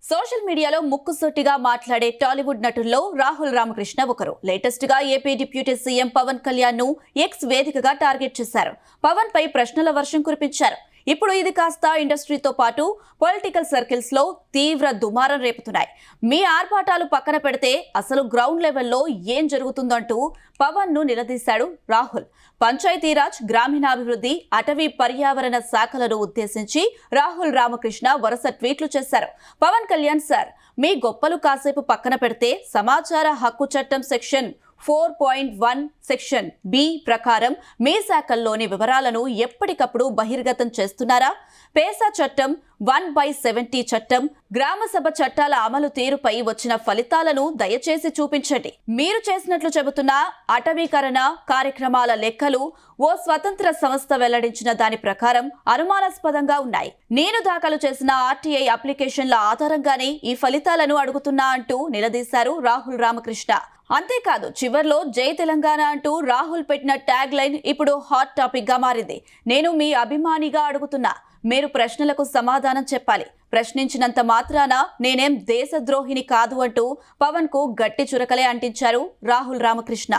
Social మీడియాలో ముక్కుసూటిగా మాట్లాడే టాలీవుడ్ నటుల్లో రాహుల్ రామకృష్ణ ఒకరు. లేటెస్ట్ గా AP deputy CM Pawan Kalyan ను ఎక్స్ వేదికగా టార్గెట్ చేశారు. పవన్ పై ప్రశ్నల వర్షం కురిపించారు. ఇప్పుడు ఇది కాస్త ఇండస్ట్రీతో పాటు పొలిటికల్ సర్కిల్స్ లో తీవ్ర దుమారం రేపుతున్నాయి. మీ ఆర్భాటాలు పక్కన పెడితే అసలు గ్రౌండ్ లెవెల్లో ఏం జరుగుతుందంటూ పవన్ ను నిలదీశాడు రాహుల్. పంచాయతీరాజ్, గ్రామీణాభివృద్ధి, అటవీ పర్యావరణ శాఖలను ఉద్దేశించి రాహుల్ రామకృష్ణ వరుస ట్వీట్లు చేశారు. పవన్ కళ్యాణ్ సార్, మీ గొప్పలు కాసేపు పక్కన పెడితే సమాచార హక్కు చట్టం సెక్షన్ 4.1 సెక్షన్ బి ప్రకారం మీ శాఖల్లోని వివరాలను ఎప్పటికప్పుడు బహిర్గతం చేస్తున్నారా? పేసా చట్టం, 1/70 చట్టం, గ్రామ సభ చట్టాల అమలు తీరుపై వచ్చిన ఫలితాలను దయచేసి చూపించండి. మీరు చేసినట్లు చెబుతున్న అటవీకరణ కార్యక్రమాల లెక్కలు ఓ స్వతంత్ర సంస్థ వెల్లడించిన దాని ప్రకారం అనుమానాస్పదంగా ఉన్నాయి. నేను దాఖలు చేసిన ఆర్టీఐ అప్లికేషన్ల ఆధారంగానే ఈ ఫలితాలను అడుగుతున్నా అంటూ నిలదీశారు రాహుల్ రామకృష్ణ. అంతేకాదు, చివర్లో జై తెలంగాణ అంటూ రాహుల్ పెట్టిన ట్యాగ్ లైన్ ఇప్పుడు హాట్ టాపిక్ గా మారింది. నేను మీ అభిమానిగా అడుగుతున్నా, మీరు ప్రశ్నలకు సమాధానం చెప్పాలి. ప్రశ్నించినంత మాత్రాన నేనేం దేశద్రోహిని కాదు అంటూ పవన్ కు గట్టి చురకలే అంటించారు రాహుల్ రామకృష్ణ.